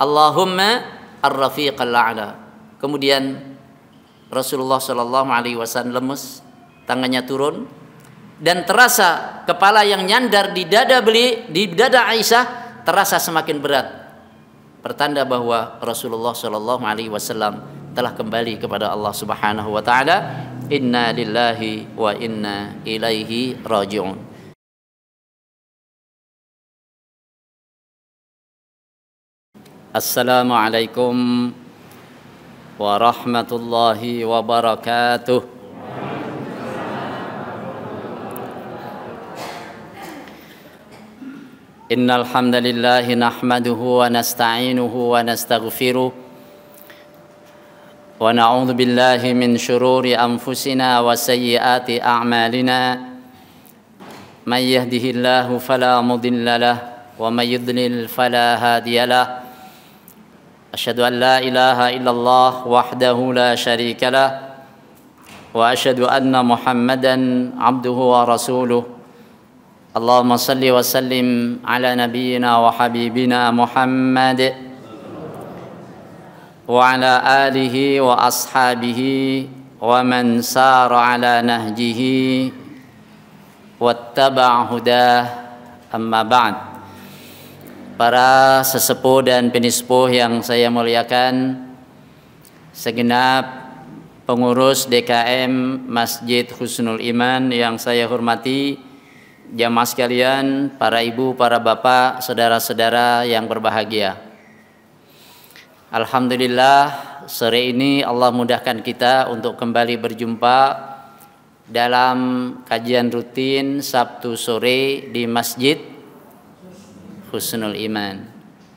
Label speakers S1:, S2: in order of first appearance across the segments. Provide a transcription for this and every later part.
S1: Allahumma ar-rafiqal a'la. Kemudian Rasulullah Shallallahu Alaihi Wasallam lemes, tangannya turun, dan terasa kepala yang nyandar di dada Aisyah terasa semakin berat, pertanda bahwa Rasulullah Shallallahu Alaihi Wasallam telah kembali kepada Allah Subhanahu Wa Taala. Inna lillahi wa inna ilaihi raji'un. Assalamualaikum warahmatullahi wabarakatuh. Innal hamdalillah nahmaduhu wa nasta'inuhu wa nastaghfiruh wa na'udzu billahi min shururi anfusina wa sayyiati a'malina. May yahdihillahu fala mudilla lahu wa may yudlil fala hadiya lahu. Asyhadu an la ilaha illallah wahdahu la syarika lah wa asyhadu anna Muhammadan abduhu wa rasuluh. Allahumma salli wa sallim ala nabiyyina wa habibina Muhammad wa ala alihi wa ashabihi wa man sara ala nahjihi wattaba'a hudah, amma ba'd. Para sesepuh dan penispuh yang saya muliakan, segenap pengurus DKM Masjid Husnul Iman yang saya hormati, jamaah sekalian, para ibu, para bapak, saudara-saudara yang berbahagia. Alhamdulillah, sore ini Allah mudahkan kita untuk kembali berjumpa dalam kajian rutin Sabtu sore di Masjid Husnul Iman.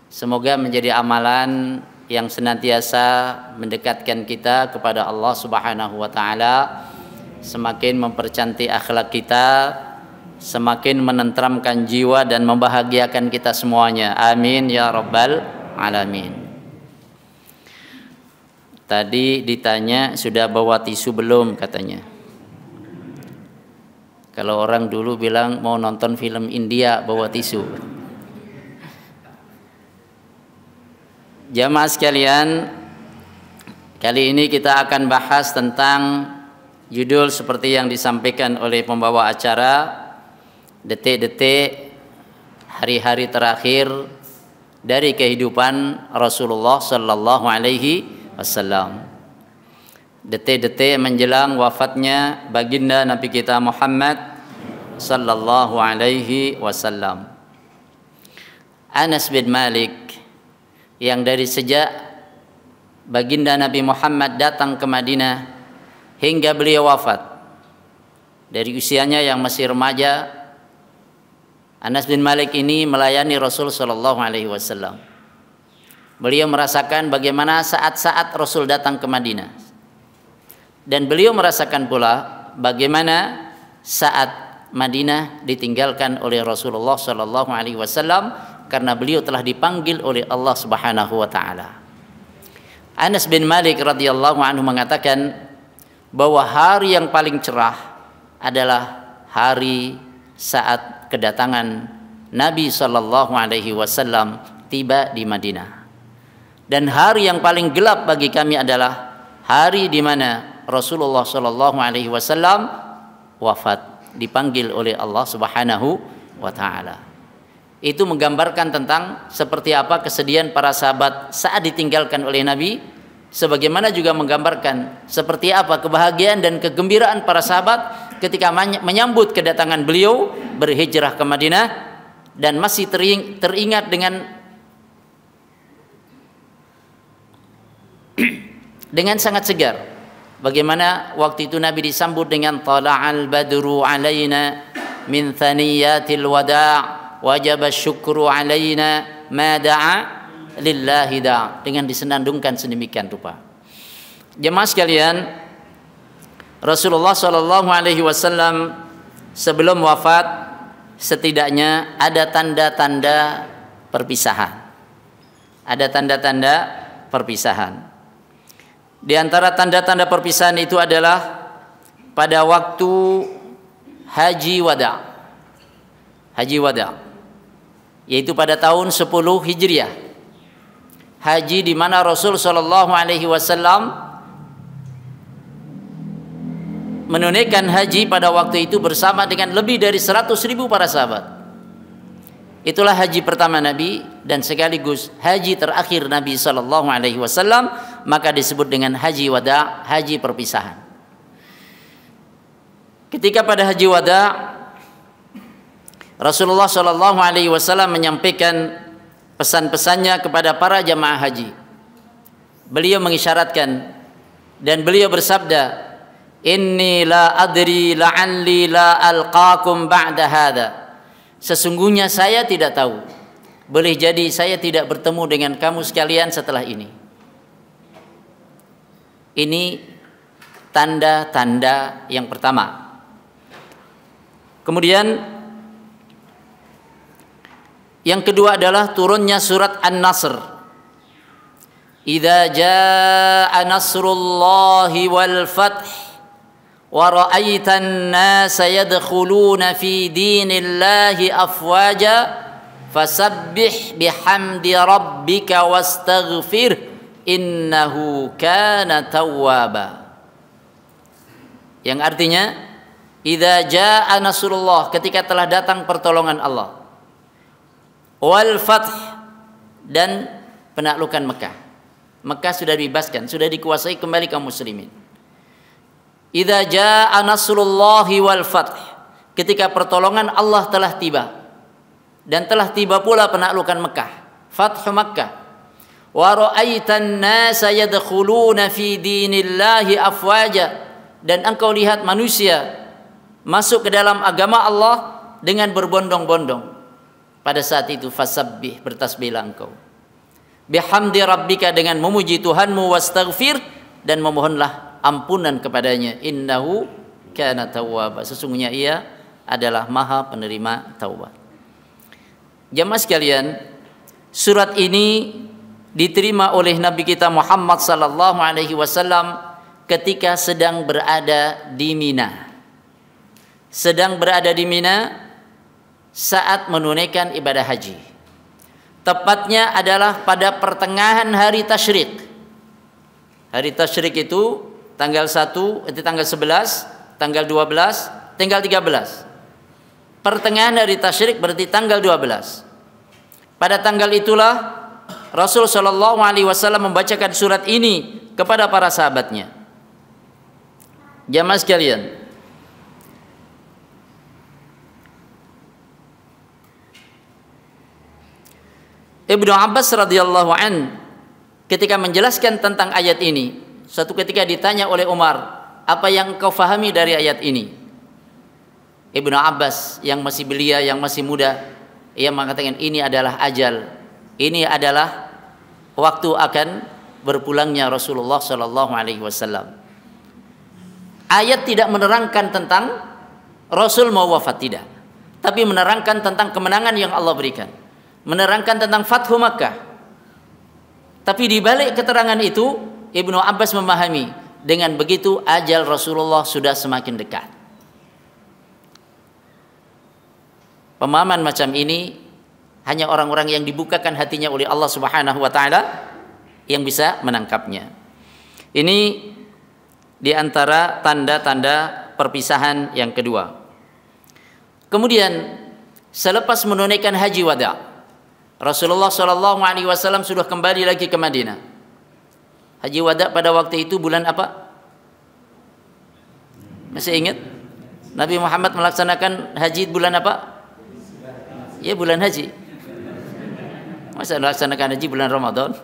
S1: Semoga menjadi amalan yang senantiasa mendekatkan kita kepada Allah Subhanahu wa Ta'ala, semakin mempercantik akhlak kita, semakin menenteramkan jiwa dan membahagiakan kita semuanya. Amin ya rabbal alamin. Tadi ditanya sudah bawa tisu belum, katanya. Kalau orang dulu bilang mau nonton film India bawa tisu. Jamaah sekalian, kali ini kita akan bahas tentang judul seperti yang disampaikan oleh pembawa acara, detik-detik hari-hari terakhir dari kehidupan Rasulullah Sallallahu Alaihi Wasallam. Detik-detik menjelang wafatnya baginda Nabi kita Muhammad Sallallahu Alaihi Wasallam. Anas bin Malik, yang dari sejak baginda Nabi Muhammad datang ke Madinah hingga beliau wafat, dari usianya yang masih remaja, Anas bin Malik ini melayani Rasul Shallallahu Alaihi Wasallam. Beliau merasakan bagaimana saat-saat Rasul datang ke Madinah, dan beliau merasakan pula bagaimana saat Madinah ditinggalkan oleh Rasulullah Shallallahu Alaihi Wasallam, karena beliau telah dipanggil oleh Allah Subhanahu wa Ta'ala. Anas bin Malik radhiyallahu anhu mengatakan bahwa hari yang paling cerah adalah hari saat kedatangan Nabi Sallallahu Alaihi Wasallam tiba di Madinah, dan hari yang paling gelap bagi kami adalah hari di mana Rasulullah Sallallahu Alaihi Wasallam wafat, dipanggil oleh Allah Subhanahu wa Ta'ala. Itu menggambarkan tentang seperti apa kesedihan para sahabat saat ditinggalkan oleh Nabi, sebagaimana juga menggambarkan seperti apa kebahagiaan dan kegembiraan para sahabat ketika menyambut kedatangan beliau berhijrah ke Madinah, dan masih teringat dengan sangat segar bagaimana waktu itu Nabi disambut dengan tala'al badru alaina min thaniyatil wada' wajib syukru alaina ma da'a lillahi da', dengan disenandungkan sedemikian rupa. Jemaah sekalian, Rasulullah Shallallahu Alaihi Wasallam sebelum wafat setidaknya ada tanda-tanda perpisahan. Ada tanda-tanda perpisahan. Di antara tanda-tanda perpisahan itu adalah pada waktu haji wada'. Haji wada', yaitu pada tahun 10 Hijriah. haji di mana Rasul Shallallahu Alaihi Wasallam menunaikan haji pada waktu itu bersama dengan lebih dari 100.000 para sahabat. Itulah haji pertama Nabi dan sekaligus haji terakhir Nabi Shallallahu Alaihi Wasallam, maka disebut dengan haji wada, haji perpisahan. Ketika pada haji wada, Rasulullah Shallallahu Alaihi Wasallam menyampaikan pesan-pesannya kepada para jamaah haji. Beliau mengisyaratkan dan beliau bersabda, "Inni la adri la'alli la alqakum ba'da hadha." Sesungguhnya saya tidak tahu, boleh jadi saya tidak bertemu dengan kamu sekalian setelah ini. Ini tanda-tanda yang pertama. Kemudian yang kedua adalah turunnya surat An-Nasr. Idza jaa nasrullahi wal fath wa ra'aitan nasa yadkhuluna fi dinillahi afwaja fasabbih bihamdi rabbika wastaghfir innahu kana tawwaba. Yang artinya idza jaa nasrullah, ketika telah datang pertolongan Allah, wal fath, dan penaklukan Mekah. Mekah sudah dibebaskan, sudah dikuasai kembali kaum muslimin. Idza jaa nasrullahi wal fath, ketika pertolongan Allah telah tiba dan telah tiba pula penaklukan Mekah, Fathu Makkah. Wa ra'aitan nasa yadkhuluna fi dinillahi afwaja, dan engkau lihat manusia masuk ke dalam agama Allah dengan berbondong-bondong. Pada saat itu fasabbih, bertasbihlah engkau. Bihamdi rabbika, dengan memuji Tuhanmu, wastaghfir, dan memohonlah ampunan kepadanya. Innahu kana tawwaba, sesungguhnya ia adalah maha penerima taubat. Jamaah sekalian, surat ini diterima oleh Nabi kita Muhammad sallallahu alaihi wasallam ketika sedang berada di Mina. Sedang berada di Mina saat menunaikan ibadah haji. Tepatnya adalah pada pertengahan hari tasyrik. Hari tasyrik itu tanggal 1, itu tanggal 11, tanggal 12, tanggal 13. Pertengahan hari tasyrik berarti tanggal 12. Pada tanggal itulah Rasul Shallallahu Alaihi Wasallam membacakan surat ini kepada para sahabatnya. Jamaah sekalian, Ibnu Abbas radhiyallahu an ketika menjelaskan tentang ayat ini, suatu ketika ditanya oleh Umar, apa yang kau fahami dari ayat ini? Ibnu Abbas yang masih belia, yang masih muda, ia mengatakan ini adalah ajal, ini adalah waktu akan berpulangnya Rasulullah Shallallahu Alaihi Wasallam. Ayat tidak menerangkan tentang Rasul mau wafat, tidak, tapi menerangkan tentang kemenangan yang Allah berikan, menerangkan tentang Fathu Makkah. Tapi di balik keterangan itu, Ibnu Abbas memahami dengan begitu ajal Rasulullah sudah semakin dekat. Pemahaman macam ini hanya orang-orang yang dibukakan hatinya oleh Allah Subhanahu wa taala yang bisa menangkapnya. Ini di antara tanda-tanda perpisahan yang kedua. Kemudian selepas menunaikan haji wada, Rasulullah Shallallahu Alaihi Wasallam sudah kembali lagi ke Madinah. Haji wada pada waktu itu bulan apa? Masih ingat? Nabi Muhammad melaksanakan haji bulan apa? Ya, bulan haji. Masa melaksanakan haji bulan Ramadan?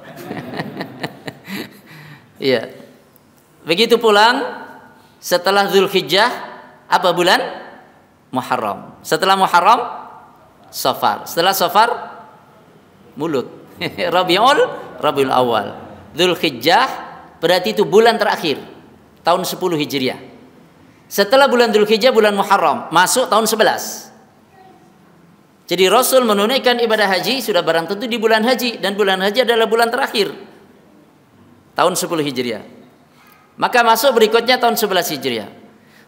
S1: Iya. Begitu pulang setelah Zulhijjah, apa bulan? Muharram. Setelah Muharram, Safar. Setelah Safar, Mulut. Rabiul Awal. Zulhijjah berarti itu bulan terakhir tahun 10 Hijriah. Setelah bulan Zulhijjah, bulan Muharram, masuk tahun 11. Jadi Rasul menunaikan ibadah haji sudah barang tentu di bulan haji, dan bulan haji adalah bulan terakhir tahun 10 Hijriah. Maka masuk berikutnya tahun 11 Hijriah.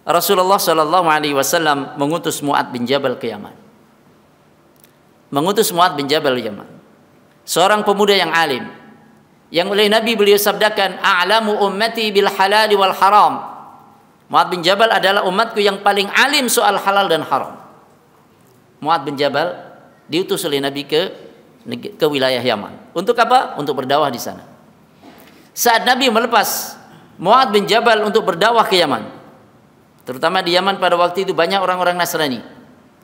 S1: Rasulullah Shallallahu Alaihi Wasallam mengutus Mu'adz bin Jabal ke Yaman. Mengutus Mu'adz bin Jabal ke Yaman. Seorang pemuda yang alim, yang oleh Nabi beliau sabdakan, a'lamu ummati bil halal wal haram. Mu'adz bin Jabal adalah umatku yang paling alim soal halal dan haram. Mu'adz bin Jabal diutus oleh Nabi ke wilayah Yaman. Untuk apa? Untuk berdakwah di sana. Saat Nabi melepas Mu'adz bin Jabal untuk berdakwah ke Yaman, terutama di Yaman pada waktu itu banyak orang-orang Nasrani.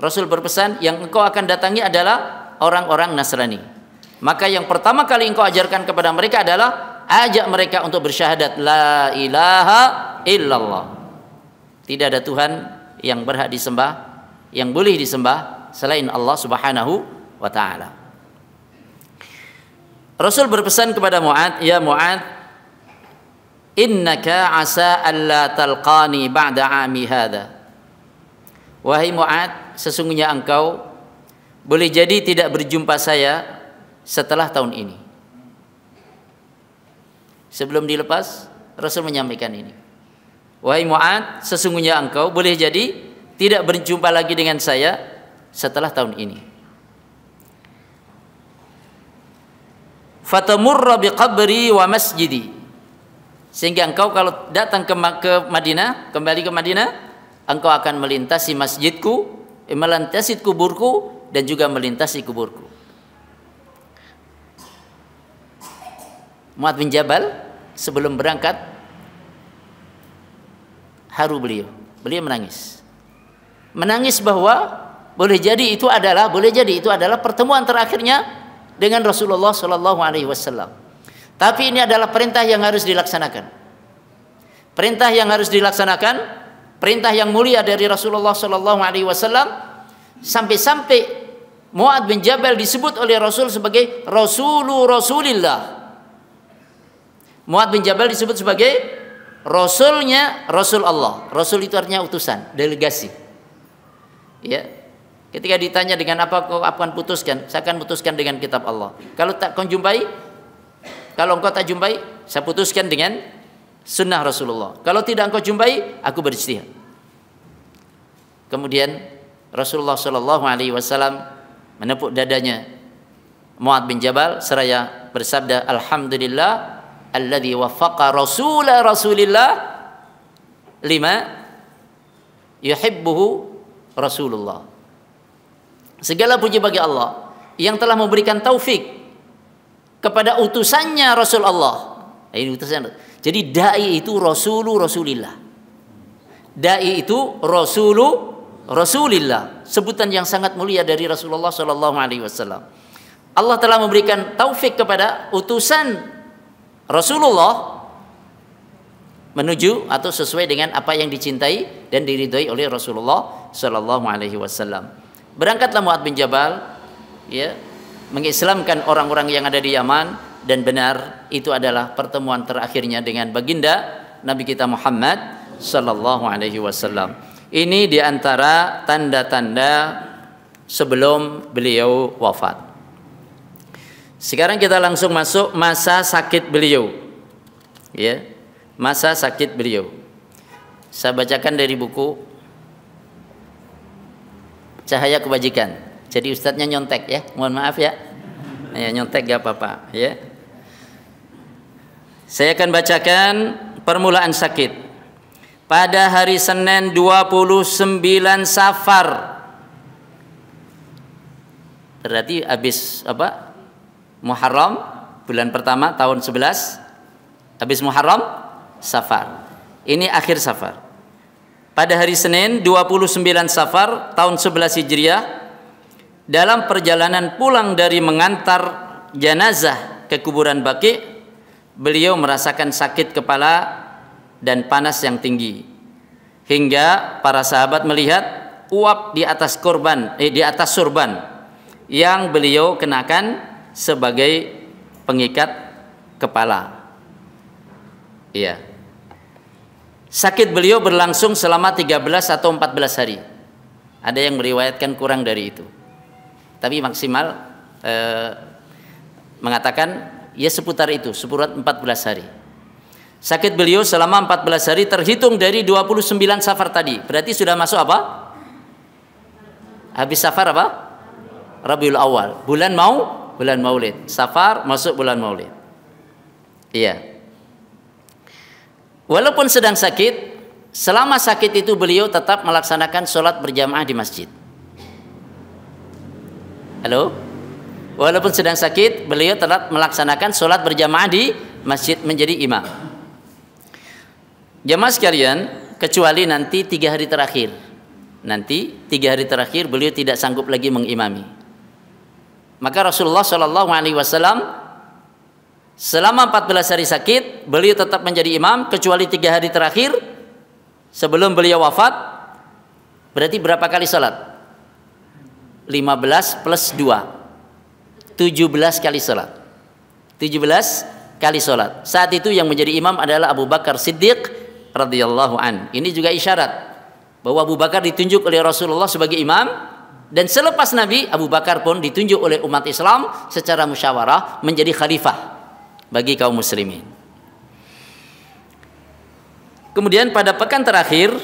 S1: Rasul berpesan, yang engkau akan datangi adalah orang-orang Nasrani. Maka yang pertama kali engkau ajarkan kepada mereka adalah ajak mereka untuk bersyahadat la ilaha illallah. Tidak ada Tuhan yang berhak disembah, yang boleh disembah selain Allah Subhanahu wa taala. Rasul berpesan kepada Mu'adz, ya Mu'adz, innaka asa alla talqani ba'da 'ami hadha. Wahai Mu'adz, sesungguhnya engkau boleh jadi tidak berjumpa saya setelah tahun ini. Sebelum dilepas, Rasul menyampaikan ini. Wahai Mu'adz, sesungguhnya engkau boleh jadi tidak berjumpa lagi dengan saya setelah tahun ini. Fatamurra biqabri wa masjidi. Sehingga engkau kalau datang ke Madinah, kembali ke Madinah, engkau akan melintasi masjidku, melintasi kuburku, dan juga melintasi kuburku. Mu'adz bin Jabal sebelum berangkat haru beliau menangis. Menangis bahwa boleh jadi itu adalah pertemuan terakhirnya dengan Rasulullah Shallallahu Alaihi Wasallam. Tapi ini adalah perintah yang harus dilaksanakan. Perintah yang harus dilaksanakan, perintah yang mulia dari Rasulullah Shallallahu Alaihi Wasallam, sampai-sampai Mu'adz bin Jabal disebut oleh Rasul sebagai Rasulillah. Mu'adz bin Jabal disebut sebagai Rasulnya Rasul Allah. Rasul itu artinya utusan, delegasi. Ya. Ketika ditanya dengan apa kau akan putuskan, saya akan putuskan dengan kitab Allah. Kalau engkau tak jumpai, saya putuskan dengan sunnah Rasulullah. Kalau tidak engkau jumpai, aku berijtihad. Kemudian Rasulullah Shallallahu Alaihi Wasallam menepuk dadanya Mu'adz bin Jabal seraya bersabda, Alhamdulillah, alladzi waffaqa Rasulillah lima yuhibbuhu Rasulullah. Segala puji bagi Allah yang telah memberikan taufik kepada utusannya Rasul Allah. Ini utusan. Jadi dai itu Rasulillah. Dai itu Rasulillah. Sebutan yang sangat mulia dari Rasulullah Shallallahu Alaihi Wasallam. Allah telah memberikan taufik kepada utusan Rasulullah menuju atau sesuai dengan apa yang dicintai dan diridhai oleh Rasulullah Shallallahu Alaihi Wasallam. Berangkatlah Mu'adz bin Jabal, ya, mengislamkan orang-orang yang ada di Yaman, dan benar itu adalah pertemuan terakhirnya dengan baginda Nabi kita Muhammad Sallallahu Alaihi Wasallam. Ini diantara tanda-tanda sebelum beliau wafat. Sekarang kita langsung masuk masa sakit beliau, ya, masa sakit beliau. Saya bacakan dari buku Cahaya Kebajikan. Jadi ustadznya nyontek ya, mohon maaf ya. Ya, nyontek gak apa-apa ya. Saya akan bacakan permulaan sakit. Pada hari Senin 29 Safar. Berarti habis apa? Muharram, bulan pertama tahun 11. Habis Muharram, Safar. Ini akhir Safar. Pada hari Senin 29 Safar tahun 11 Hijriah, dalam perjalanan pulang dari mengantar jenazah ke kuburan Baqi', beliau merasakan sakit kepala dan panas yang tinggi, hingga para sahabat melihat uap di atas sorban yang beliau kenakan sebagai pengikat kepala. Iya. Sakit beliau berlangsung selama 13 atau 14 hari. Ada yang meriwayatkan kurang dari itu. Tapi maksimal mengatakan ya seputar 14 hari. Sakit beliau selama 14 hari terhitung dari 29 Safar tadi. Berarti sudah masuk apa? Habis Safar apa? Rabiul Awal. Bulan Maulid. Safar masuk bulan Maulid. Iya. Walaupun sedang sakit, selama sakit itu beliau tetap melaksanakan sholat berjamaah di masjid. Halo? Walaupun sedang sakit, beliau tetap melaksanakan sholat berjamaah di masjid, menjadi imam. Jamaah sekalian, kecuali nanti 3 hari terakhir. Nanti 3 hari terakhir beliau tidak sanggup lagi mengimami. Maka Rasulullah SAW selama 14 hari sakit, beliau tetap menjadi imam, kecuali 3 hari terakhir sebelum beliau wafat. Berarti berapa kali sholat? 15 plus 2, 17 kali sholat. 17 kali sholat. Saat itu yang menjadi imam adalah Abu Bakar Siddiq radhiyallahu an. Ini juga isyarat bahwa Abu Bakar ditunjuk oleh Rasulullah sebagai imam, dan selepas Nabi, Abu Bakar pun ditunjuk oleh umat Islam secara musyawarah menjadi khalifah bagi kaum muslimin. Kemudian pada pekan terakhir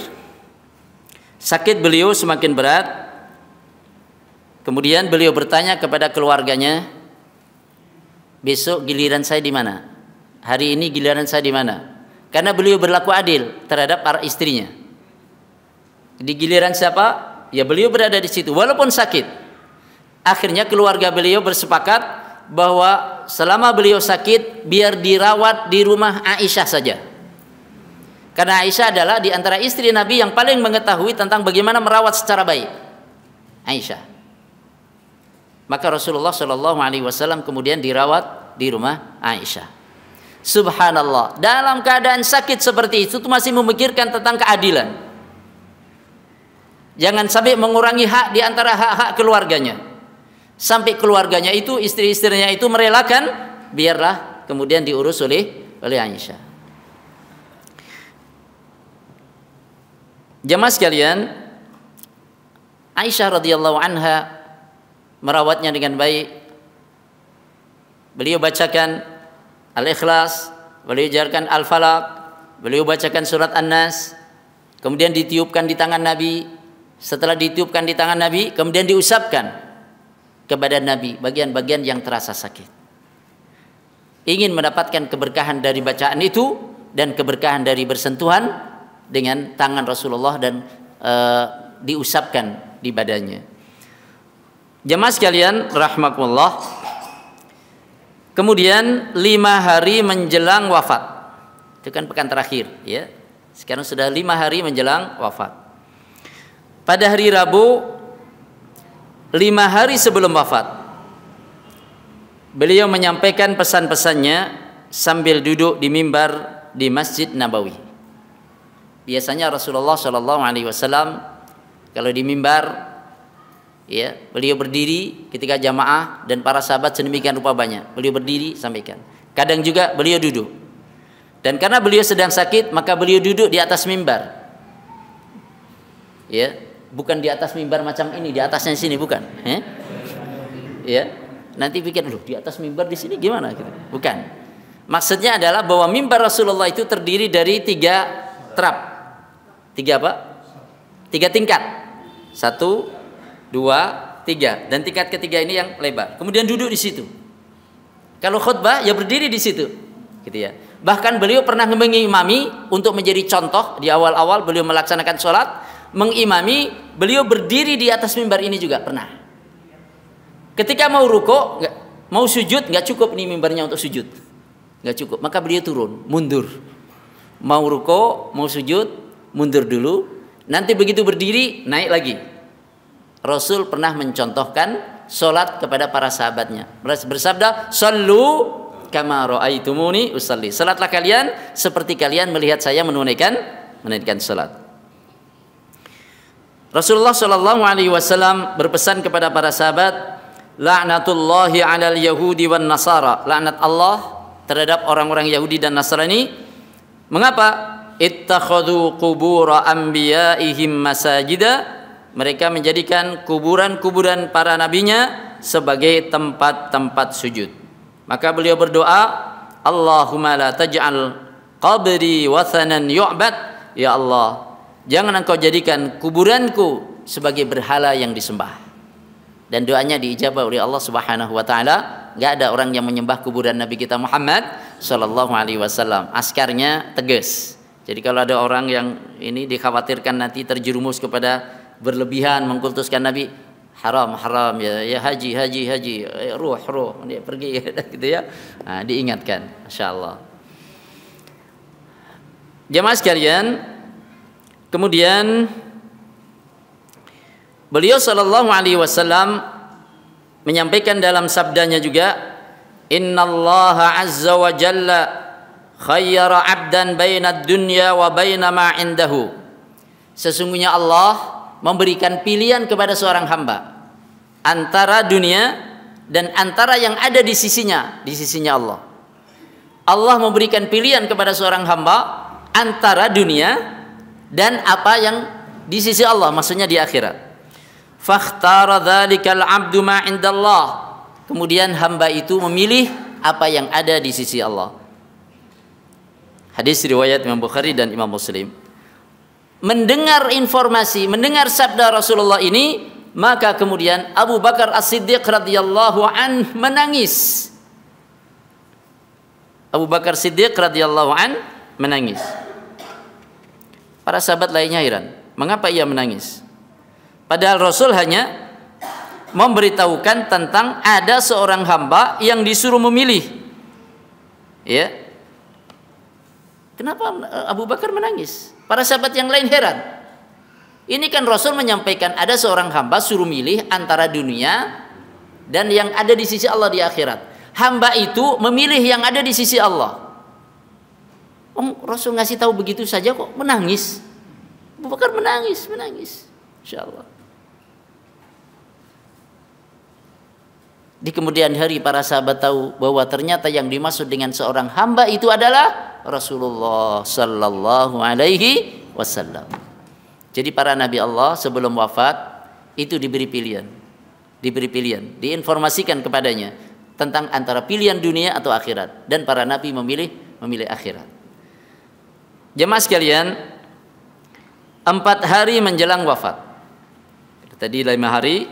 S1: sakit beliau semakin berat. Kemudian beliau bertanya kepada keluarganya, besok giliran saya di mana? Hari ini giliran saya di mana? Karena beliau berlaku adil terhadap para istrinya. Di giliran siapa? Ya beliau berada di situ walaupun sakit. Akhirnya keluarga beliau bersepakat bahwa selama beliau sakit biar dirawat di rumah Aisyah saja. Karena Aisyah adalah di antara istri Nabi yang paling mengetahui tentang bagaimana merawat secara baik. Aisyah. Maka Rasulullah SAW kemudian dirawat di rumah Aisyah. Subhanallah, dalam keadaan sakit seperti itu masih memikirkan tentang keadilan. Jangan sampai mengurangi hak di antara hak-hak keluarganya. Sampai keluarganya itu, istri-istrinya itu merelakan, biarlah kemudian diurus oleh Aisyah. Jamaah sekalian, Aisyah radhiyallahu anha merawatnya dengan baik. Beliau bacakan Al-Ikhlas, beliau ajarkan Al-Falaq, beliau bacakan surat An-Nas, kemudian ditiupkan di tangan Nabi. Setelah ditiupkan di tangan Nabi, kemudian diusapkan ke badan Nabi bagian-bagian yang terasa sakit. Ingin mendapatkan keberkahan dari bacaan itu dan keberkahan dari bersentuhan dengan tangan Rasulullah dan diusapkan di badannya. Jamaah sekalian rahmakumullah. Kemudian 5 hari menjelang wafat, itu kan pekan terakhir ya. Sekarang sudah 5 hari menjelang wafat. Pada hari Rabu 5 hari sebelum wafat, beliau menyampaikan pesan-pesannya sambil duduk di mimbar di Masjid Nabawi. Biasanya Rasulullah SAW kalau di mimbar, ya, beliau berdiri ketika jamaah dan para sahabat sedemikian rupa banyak. Beliau berdiri sampaikan. Kadang juga beliau duduk. Dan karena beliau sedang sakit, maka beliau duduk di atas mimbar. Ya, bukan di atas mimbar macam ini, di atasnya sini bukan. Ya, nanti pikir loh di atas mimbar di sini gimana? Bukan. Maksudnya adalah bahwa mimbar Rasulullah itu terdiri dari 3 trap. 3 apa? 3 tingkat. 1, 2, 3, dan tingkat ketiga ini yang lebar. Kemudian duduk di situ. Kalau khutbah ya berdiri di situ, gitu ya. Bahkan beliau pernah mengimami untuk menjadi contoh di awal-awal beliau melaksanakan sholat, mengimami beliau berdiri di atas mimbar ini juga pernah. Ketika mau ruko, mau sujud, nggak cukup nih mimbarnya untuk sujud, nggak cukup. Maka beliau turun, mundur. Mau ruko, mau sujud, mundur dulu. Nanti begitu berdiri, naik lagi. Rasul pernah mencontohkan solat kepada para sahabatnya. Bersabda, "Shallu kama ra'aitumuni usalli." Salatlah kalian seperti kalian melihat saya menunaikan salat. Rasulullah Shallallahu alaihi wasallam berpesan kepada para sahabat, "La'natullahi 'alal yahudi wan nasara." Laknat Allah terhadap orang-orang Yahudi dan Nasrani. Mengapa? Ittakhadhu qubura anbiya'ihim masajida. Mereka menjadikan kuburan-kuburan para nabinya sebagai tempat-tempat sujud. Maka beliau berdoa, Allahumma la taj'al qabri wathanan yu'bad. Ya Allah, jangan engkau jadikan kuburanku sebagai berhala yang disembah. Dan doanya diijabah oleh Allah Subhanahu wa taala. Enggak ada orang yang menyembah kuburan Nabi kita Muhammad Sallallahu Alaihi Wasallam. Askarnya tegas. Jadi kalau ada orang yang ini dikhawatirkan nanti terjerumus kepada berlebihan mengkultuskan Nabi, haram ya haji ruh dia pergi gitu ya. Nah, diingatkan, insyaallah. Jamaah sekalian, kemudian beliau sallallahu alaihi wasallam menyampaikan dalam sabdanya juga, innallaha azza wa jalla khayyara 'abdan bainad dunya wa baina ma 'indahu. Sesungguhnya Allah memberikan pilihan kepada seorang hamba antara dunia dan antara yang ada di sisinya Allah. Allah memberikan pilihan kepada seorang hamba antara dunia dan apa yang di sisi Allah, maksudnya di akhirat. Fakhtara dzalikal 'abdu ma 'indallah. Kemudian hamba itu memilih apa yang ada di sisi Allah. Hadis riwayat Imam Bukhari dan Imam Muslim. Mendengar informasi, mendengar sabda Rasulullah ini, maka kemudian Abu Bakar As-Siddiq radhiyallahu an menangis. Abu Bakar Siddiq radhiyallahu an menangis. Para sahabat lainnya heran, mengapa ia menangis? Padahal Rasul hanya memberitahukan tentang ada seorang hamba yang disuruh memilih. Ya. Kenapa Abu Bakar menangis? Para sahabat yang lain heran. Ini kan Rasul menyampaikan ada seorang hamba suruh milih antara dunia dan yang ada di sisi Allah di akhirat. Hamba itu memilih yang ada di sisi Allah. Rasul ngasih tahu begitu saja kok menangis. Abu Bakar menangis. Insyaallah. Di kemudian hari para sahabat tahu bahwa ternyata yang dimaksud dengan seorang hamba itu adalah Rasulullah sallallahu alaihi wasallam. Jadi para nabi Allah sebelum wafat itu diberi pilihan, diinformasikan kepadanya tentang antara pilihan dunia atau akhirat, dan para nabi memilih akhirat. Jemaah sekalian, 4 hari menjelang wafat. Tadi 5 hari.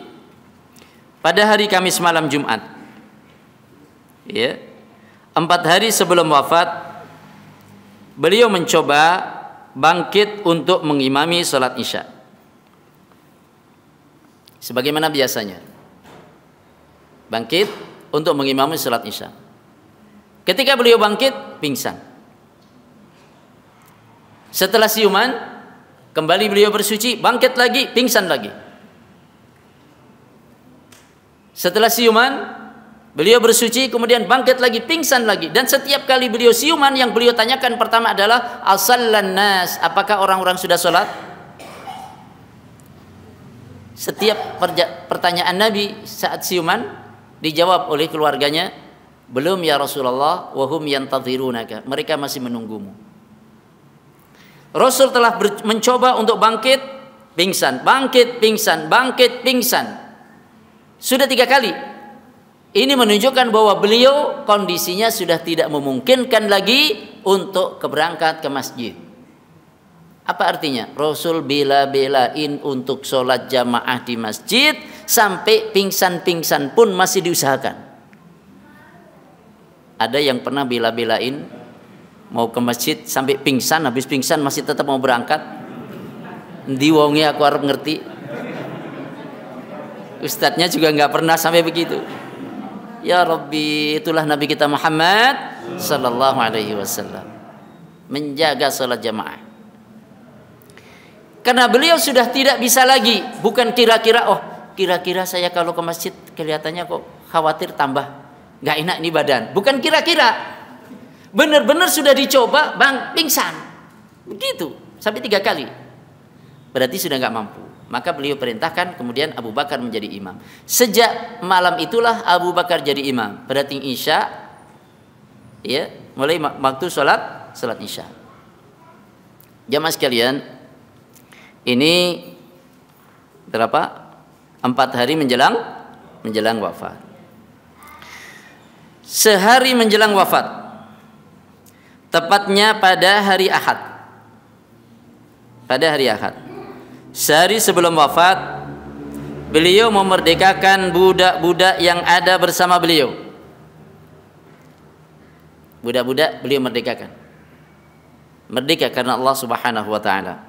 S1: Pada hari Kamis malam Jumat, ya, 4 hari sebelum wafat, beliau mencoba bangkit untuk mengimami sholat isya. Sebagaimana biasanya, bangkit untuk mengimami sholat isya. Ketika beliau bangkit, pingsan. Setelah siuman, kembali beliau bersuci, bangkit lagi, pingsan lagi. Setelah siuman, beliau bersuci, kemudian bangkit lagi, pingsan lagi. Dan setiap kali beliau siuman, yang beliau tanyakan pertama adalah asallan nas, apakah orang-orang sudah sholat? Setiap pertanyaan Nabi saat siuman dijawab oleh keluarganya, belum ya Rasulullah, wahum yantadhirunaka, mereka masih menunggumu. Rasul telah mencoba untuk bangkit, pingsan, bangkit, pingsan, bangkit, pingsan. Sudah 3 kali. Ini menunjukkan bahwa beliau kondisinya sudah tidak memungkinkan lagi untuk berangkat ke masjid. Apa artinya? Rasul bela-belain untuk sholat jamaah di masjid, sampai pingsan-pingsan pun masih diusahakan. Ada yang pernah bela-belain mau ke masjid sampai pingsan, habis pingsan masih tetap mau berangkat. Ndi wonge aku harap ngerti. Ustadznya juga nggak pernah sampai begitu. Ya Rabbi, itulah Nabi kita Muhammad sallallahu alaihi wasallam, menjaga salat jamaah. Karena beliau sudah tidak bisa lagi, bukan kira-kira saya kalau ke masjid kelihatannya kok khawatir tambah nggak enak nih badan. Bukan kira-kira, benar-benar sudah dicoba, pingsan. Begitu sampai 3 kali. Berarti sudah nggak mampu. Maka beliau perintahkan kemudian Abu Bakar menjadi imam. Sejak malam itulah Abu Bakar jadi imam. Berarti isya, ya, mulai waktu salat isya. Jamaah sekalian, ini berapa? 4 hari menjelang wafat. Sehari menjelang wafat, tepatnya pada hari Ahad. Sehari sebelum wafat, beliau memerdekakan budak-budak yang ada bersama beliau. Budak-budak beliau merdekakan. Merdeka karena Allah Subhanahu wa taala.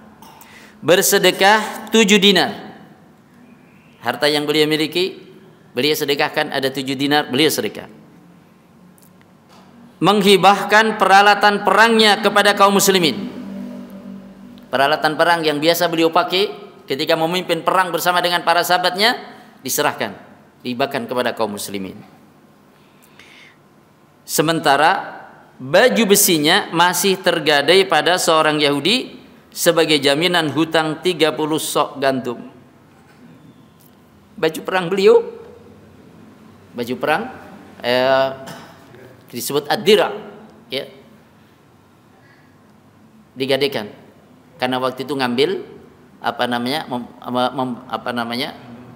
S1: Bersedekah 7 dinar. Harta yang beliau miliki, beliau sedekahkan, ada 7 dinar, beliau sedekah. Menghibahkan peralatan perangnya kepada kaum muslimin. Peralatan perang yang biasa beliau pakai ketika memimpin perang bersama dengan para sahabatnya, diserahkan, dihibahkan kepada kaum muslimin. Sementara baju besinya masih tergadai pada seorang Yahudi sebagai jaminan hutang 30 sok gandum. Baju perang beliau, baju perang disebut ad-dira, ya, digadaikan karena waktu itu ngambil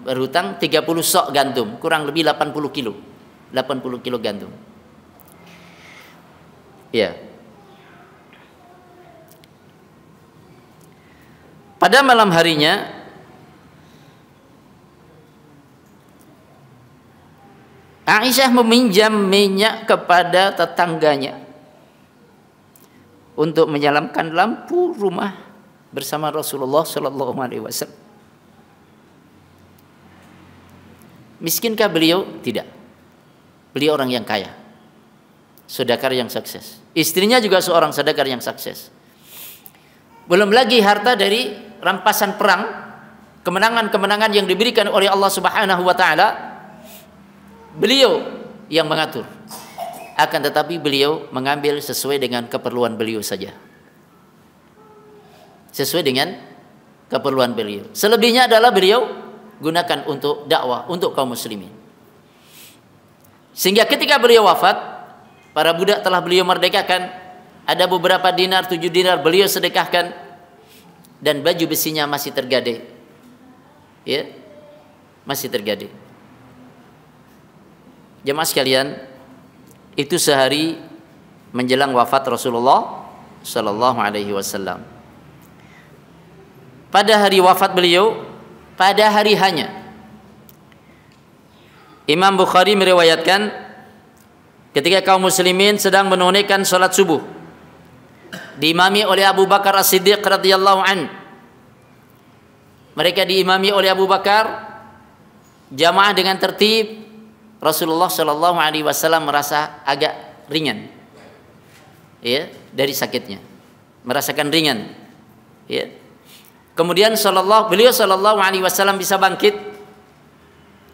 S1: berhutang 30 sok gandum, kurang lebih 80 kilo gandum. Ya. Pada malam harinya Aisyah meminjam minyak kepada tetangganya untuk menyalamkan lampu rumah bersama Rasulullah Shallallahu Alaihi Wasallam. Miskinkah beliau? Tidak. Beliau orang yang kaya, sedekah yang sukses. Istrinya juga seorang sedekah yang sukses. Belum lagi harta dari rampasan perang, kemenangan-kemenangan yang diberikan oleh Allah Subhanahu wa taala, beliau yang mengatur. Akan tetapi beliau mengambil sesuai dengan keperluan beliau saja. Sesuai dengan keperluan beliau. Selebihnya adalah beliau gunakan untuk dakwah, untuk kaum muslimin. Sehingga ketika beliau wafat, para budak telah beliau merdekakan, ada beberapa dinar, 7 dinar beliau sedekahkan, dan baju besinya masih tergadai. Ya, masih tergadai. Jemaah sekalian, itu sehari menjelang wafat Rasulullah Sallallahu Alaihi Wasallam. Pada hari wafat beliau, pada hari hanya, Imam Bukhari meriwayatkan ketika kaum muslimin sedang menunaikan salat subuh, diimami oleh Abu Bakar As-Siddiq radhiyallahu an. Mereka diimami oleh Abu Bakar, jamaah dengan tertib. Rasulullah Shallallahu Alaihi Wasallam merasa agak ringan, ya, dari sakitnya, merasakan ringan, ya. Kemudian beliau Shallallahu Alaihi Wasallam bisa bangkit,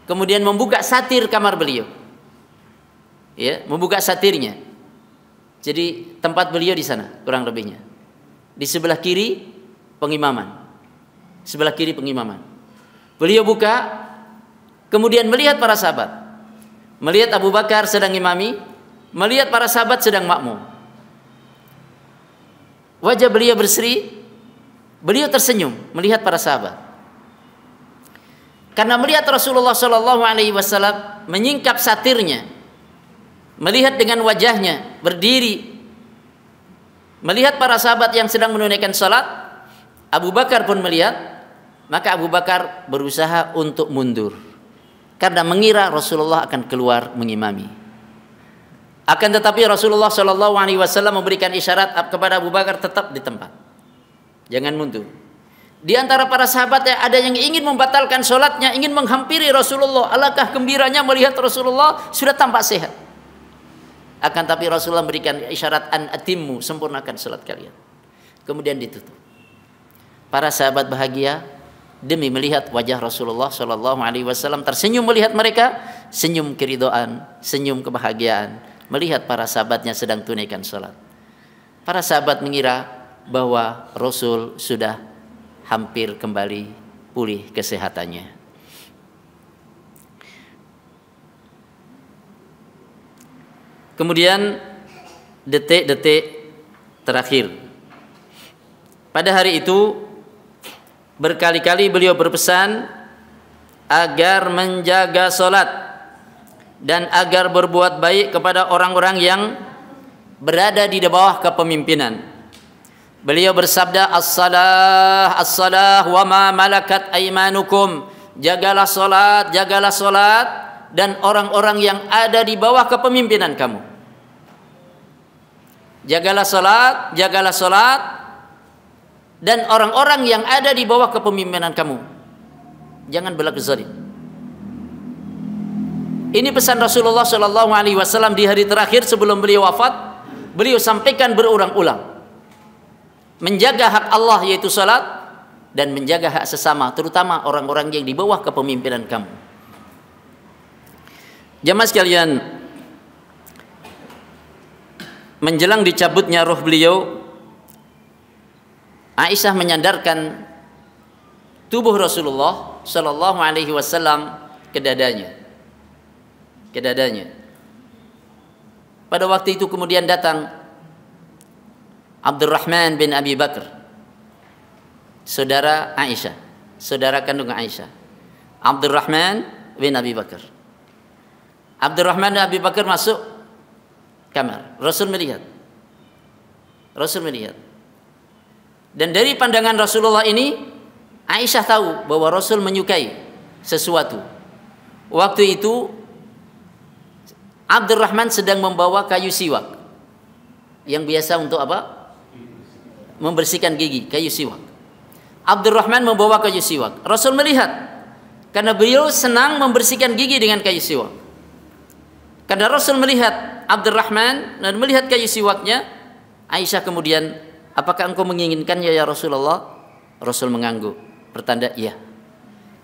S1: kemudian membuka satir kamar beliau, ya, membuka satirnya. Jadi tempat beliau di sana kurang lebihnya, di sebelah kiri pengimaman, sebelah kiri pengimaman. Beliau buka, kemudian melihat para sahabat. Melihat Abu Bakar sedang imami, melihat para sahabat sedang makmum. Wajah beliau berseri, beliau tersenyum melihat para sahabat. Karena melihat Rasulullah Shallallahu Alaihi Wasallam menyingkap satirnya, melihat dengan wajahnya berdiri, melihat para sahabat yang sedang menunaikan salat, Abu Bakar pun melihat, maka Abu Bakar berusaha untuk mundur. Karena mengira Rasulullah akan keluar mengimami. Akan tetapi Rasulullah Shallallahu Alaihi Wasallam memberikan isyarat kepada Abu Bakar tetap di tempat, jangan mundur. Di antara para sahabat ada yang ingin membatalkan sholatnya, ingin menghampiri Rasulullah. Alangkah gembiranya melihat Rasulullah sudah tampak sehat. Akan tetapi Rasulullah memberikan isyarat, an atimmu, sempurnakan sholat kalian. Kemudian ditutup. Para sahabat bahagia demi melihat wajah Rasulullah Shallallahu Alaihi Wasallam tersenyum melihat mereka, senyum keridhaan, senyum kebahagiaan melihat para sahabatnya sedang tunaikan sholat. Para sahabat mengira bahwa Rasul sudah hampir kembali pulih kesehatannya. Kemudian detik-detik terakhir pada hari itu, berkali-kali beliau berpesan agar menjaga solat dan agar berbuat baik kepada orang-orang yang berada di bawah kepemimpinan. Beliau bersabda, as-salah, as-salah wa ma malakat aimanukum. Jagalah solat dan orang-orang yang ada di bawah kepemimpinan kamu. jagalah salat dan orang-orang yang ada di bawah kepemimpinan kamu. Jangan berlaku zalim. Ini pesan Rasulullah Shallallahu Alaihi Wasallam di hari terakhir sebelum beliau wafat. Beliau sampaikan berulang-ulang, menjaga hak Allah yaitu salat dan menjaga hak sesama, terutama orang-orang yang di bawah kepemimpinan kamu. Jamaah sekalian, menjelang dicabutnya roh beliau, Aisyah menyandarkan tubuh Rasulullah Shallallahu Alaihi Wasallam ke dadanya. Pada waktu itu kemudian datang Abdurrahman bin Abi Bakar, saudara Aisyah, saudara kandung Aisyah. Abdurrahman bin Abi Bakar. Abdurrahman bin Abi Bakar masuk kamar. Rasul melihat. Dan dari pandangan Rasulullah ini, Aisyah tahu bahwa Rasul menyukai sesuatu. Waktu itu Abdurrahman sedang membawa kayu siwak yang biasa untuk apa? Membersihkan gigi, kayu siwak. Abdurrahman membawa kayu siwak. Rasul melihat karena beliau senang membersihkan gigi dengan kayu siwak. Karena Rasul melihat Abdurrahman dan melihat kayu siwaknya, Aisyah kemudian, apakah engkau menginginkannya ya Rasulullah? Rasul mengangguk, bertanda iya.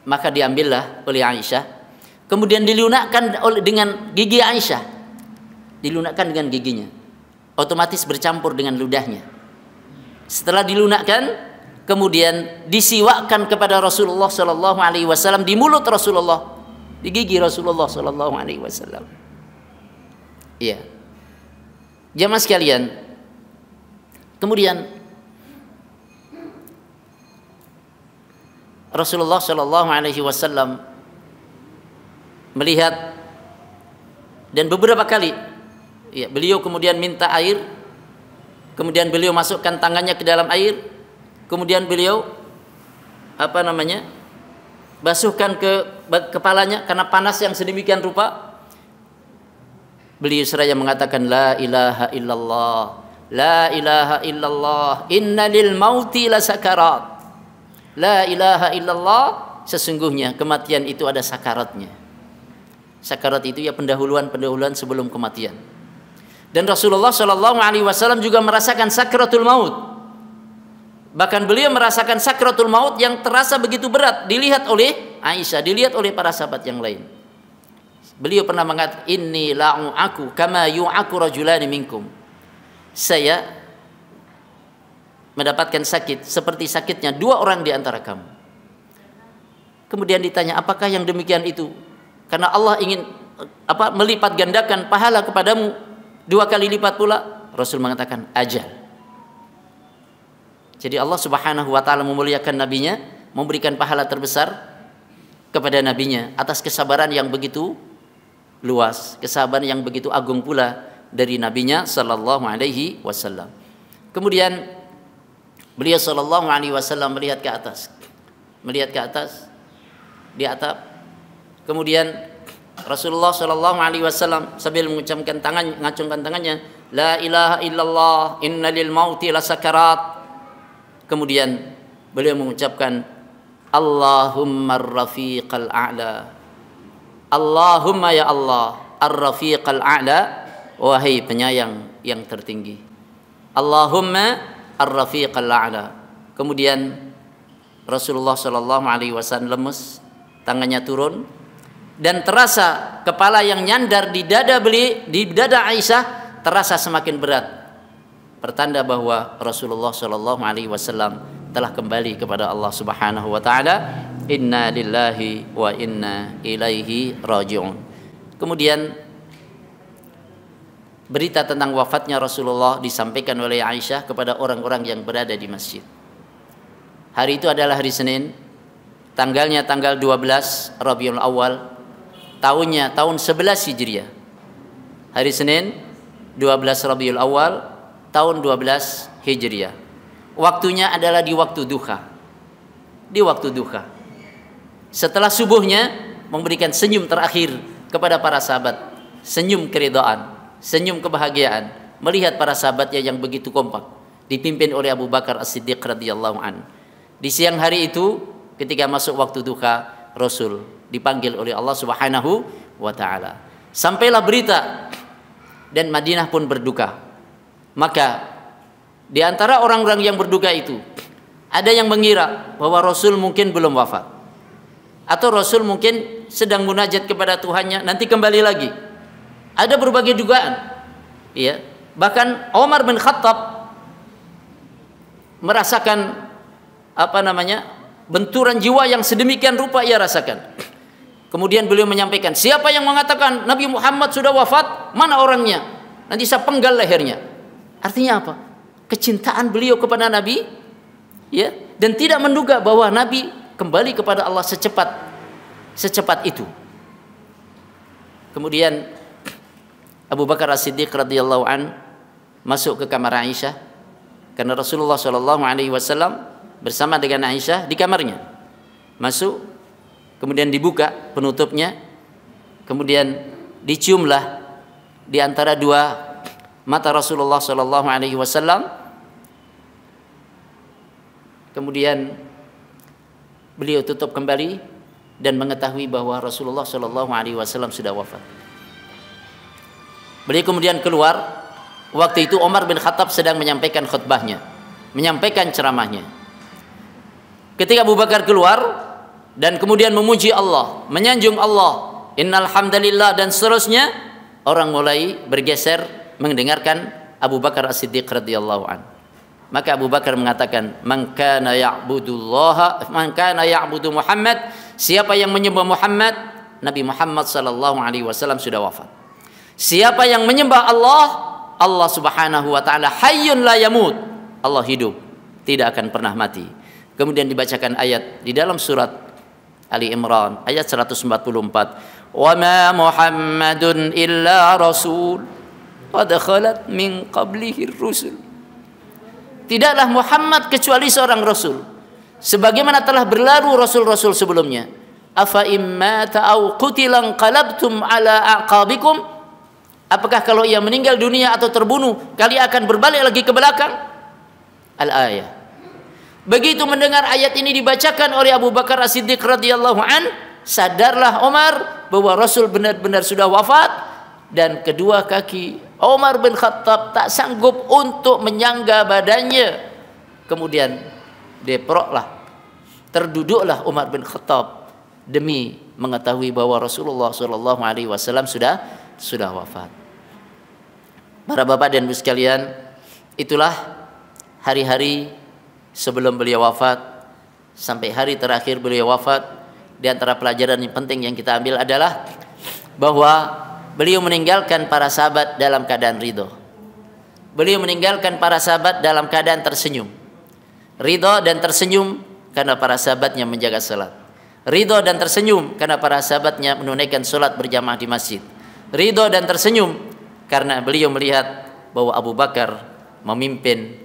S1: Maka diambillah oleh Aisyah, kemudian dilunakkan dengan gigi Aisyah, dilunakkan dengan giginya, otomatis bercampur dengan ludahnya. Setelah dilunakkan, kemudian disiwakkan kepada Rasulullah Shallallahu Alaihi Wasallam di mulut Rasulullah, di gigi Rasulullah Shallallahu Alaihi Wasallam. Iya, jamaah sekalian. Kemudian Rasulullah Shallallahu Alaihi Wasallam melihat dan beberapa kali ya, beliau kemudian minta air, kemudian beliau masukkan tangannya ke dalam air, kemudian beliau basuhkan ke kepalanya karena panas yang sedemikian rupa. Beliau seraya mengatakan la ilaha illallah, la ilaha illallah, inna lil mauti la sakarat. La ilaha illallah, sesungguhnya kematian itu ada sakaratnya. Sakarat itu ya pendahuluan sebelum kematian. Dan Rasulullah Shallallahu Alaihi Wasallam juga merasakan sakratul maut. Bahkan beliau merasakan sakratul maut yang terasa begitu berat, dilihat oleh Aisyah, dilihat oleh para sahabat yang lain. Beliau pernah mengatakan, inni la'u'aku kama yu'aku rajulani minkum. Saya mendapatkan sakit seperti sakitnya dua orang di antara kamu. Kemudian ditanya, apakah yang demikian itu? Karena Allah ingin melipat gandakan pahala kepadamu 2 kali lipat pula. Rasul mengatakan ajal. Jadi Allah Subhanahu wa taala memuliakan nabinya, memberikan pahala terbesar kepada nabinya atas kesabaran yang begitu luas, kesabaran yang begitu agung pula dari nabinya sallallahu alaihi wasallam. Kemudian beliau sallallahu alaihi wasallam melihat ke atas di atap. Kemudian Rasulullah Shallallahu Alaihi Wasallam sambil mengacungkan tangannya, la ilaha illallah, inna lil mauti la sakarat. Kemudian beliau mengucapkan, Allahumma ar-rafiqal a'la, Allahumma ya Allah, ar-rafiqal a'la, wahai penyayang yang tertinggi. Allahumma ar-rafiqal a'la. Kemudian Rasulullah Shallallahu Alaihi Wasallam lemes, tangannya turun, dan terasa kepala yang nyandar di dada Aisyah terasa semakin berat, pertanda bahwa Rasulullah Shallallahu Alaihi Wasallam telah kembali kepada Allah Subhanahu Wa Taala. Inna lillahi wa inna ilaihi raji'un. Kemudian berita tentang wafatnya Rasulullah disampaikan oleh Aisyah kepada orang-orang yang berada di masjid. Hari itu adalah hari Senin, tanggalnya tanggal 12 Rabiul Awal, tahunnya tahun 11 Hijriah. Hari Senin 12 Rabiul Awal tahun 12 Hijriah. Waktunya adalah di waktu duha. Di waktu duha. Setelah subuhnya memberikan senyum terakhir kepada para sahabat, senyum keridhaan, senyum kebahagiaan. melihat para sahabatnya yang begitu kompak dipimpin oleh Abu Bakar As-Siddiq radhiyallahu an. Di siang hari itu ketika masuk waktu duha, Rasul dipanggil oleh Allah Subhanahu wa taala. Sampailah berita dan Madinah pun berduka. Maka di antara orang-orang yang berduka itu ada yang mengira bahwa Rasul mungkin belum wafat, atau Rasul mungkin sedang munajat kepada Tuhannya, nanti kembali lagi. Ada berbagai dugaan. Ya, bahkan Umar bin Khattab merasakan benturan jiwa yang sedemikian rupa ia rasakan. Kemudian beliau menyampaikan, siapa yang mengatakan Nabi Muhammad sudah wafat, mana orangnya? Nanti saya penggal lehernya. Artinya apa? Kecintaan beliau kepada Nabi, ya, dan tidak menduga bahwa Nabi kembali kepada Allah secepat itu. Kemudian Abu Bakar As-Siddiq radhiyallahu an masuk ke kamar Aisyah karena Rasulullah Shallallahu alaihi wasallam bersama dengan Aisyah di kamarnya. Masuk, kemudian dibuka penutupnya, kemudian diciumlah di antara dua mata Rasulullah Shallallahu alaihi wasallam. Kemudian beliau tutup kembali dan mengetahui bahwa Rasulullah Shallallahu alaihi wasallam sudah wafat. Beliau kemudian keluar. Waktu itu Umar bin Khattab sedang menyampaikan khutbahnya, menyampaikan ceramahnya. Ketika Abu Bakar keluar dan kemudian memuji Allah, menyanjung Allah, innal hamdalillah dan seterusnya, orang mulai bergeser mendengarkan Abu Bakar As-Siddiq radhiyallahu an. Maka Abu Bakar mengatakan, man kana ya'budu Muhammad, siapa yang menyembah Muhammad, Nabi Muhammad sallallahu alaihi wasallam sudah wafat. Siapa yang menyembah Allah, Allah Subhanahu wa taala hayyun la yamut, Allah hidup, tidak akan pernah mati. Kemudian dibacakan ayat di dalam surat Ali Imran ayat 144, wa ma Muhammadun illa rasul qad khalat min qablihi rusul. Tidaklah Muhammad kecuali seorang rasul, sebagaimana telah berlalu rasul-rasul sebelumnya. Afa imma ta'au qutilan qalabtum ala aqabikum, apakah kalau ia meninggal dunia atau terbunuh, kalian akan berbalik lagi ke belakang? Al-ayah. Begitu mendengar ayat ini dibacakan oleh Abu Bakar As-Siddiq radhiyallahu an, sadarlah Umar bahwa Rasul benar-benar sudah wafat, dan kedua kaki Umar bin Khattab tak sanggup untuk menyangga badannya. Kemudian terduduklah Umar bin Khattab demi mengetahui bahwa Rasulullah Shallallahu alaihi wasallam sudah wafat. Para bapak dan ibu sekalian, itulah hari-hari sebelum beliau wafat sampai hari terakhir beliau wafat. Di antara pelajaran yang penting yang kita ambil adalah bahwa beliau meninggalkan para sahabat dalam keadaan ridho. Beliau meninggalkan para sahabat dalam keadaan tersenyum. Ridho dan tersenyum karena para sahabatnya menjaga salat. Ridho dan tersenyum karena para sahabatnya menunaikan salat berjamaah di masjid. Ridho dan tersenyum karena beliau melihat bahwa Abu Bakar memimpin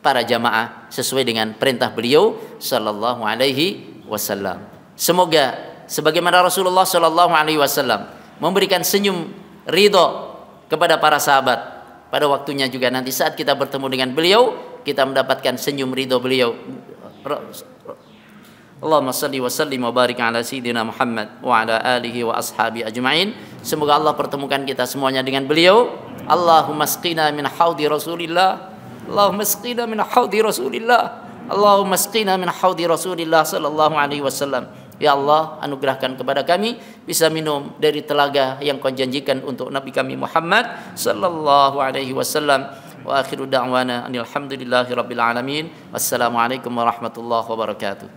S1: para jamaah sesuai dengan perintah beliau sallallahu alaihi wasallam. Semoga sebagaimana Rasulullah sallallahu alaihi wasallam memberikan senyum ridho kepada para sahabat, pada waktunya juga nanti saat kita bertemu dengan beliau, kita mendapatkan senyum ridho beliau. Allahumma salli wa sallim wa barik ala sayyidina Muhammad wa ala alihi wa ashabi ajma'in. Semoga Allah pertemukan kita semuanya dengan beliau. Allahumma asqina min haudi Rasulillah. Allahumma asqina min haudi Rasulillah. Allahumma asqina min haudi Rasulillah sallallahu alaihi wasallam. Ya Allah, anugerahkan kepada kami bisa minum dari telaga yang Kau janjikan untuk Nabi kami Muhammad sallallahu alaihi wasallam. Wa akhiru da'wana alhamdulillahi rabbil alamin. Wassalamualaikum warahmatullahi wabarakatuh.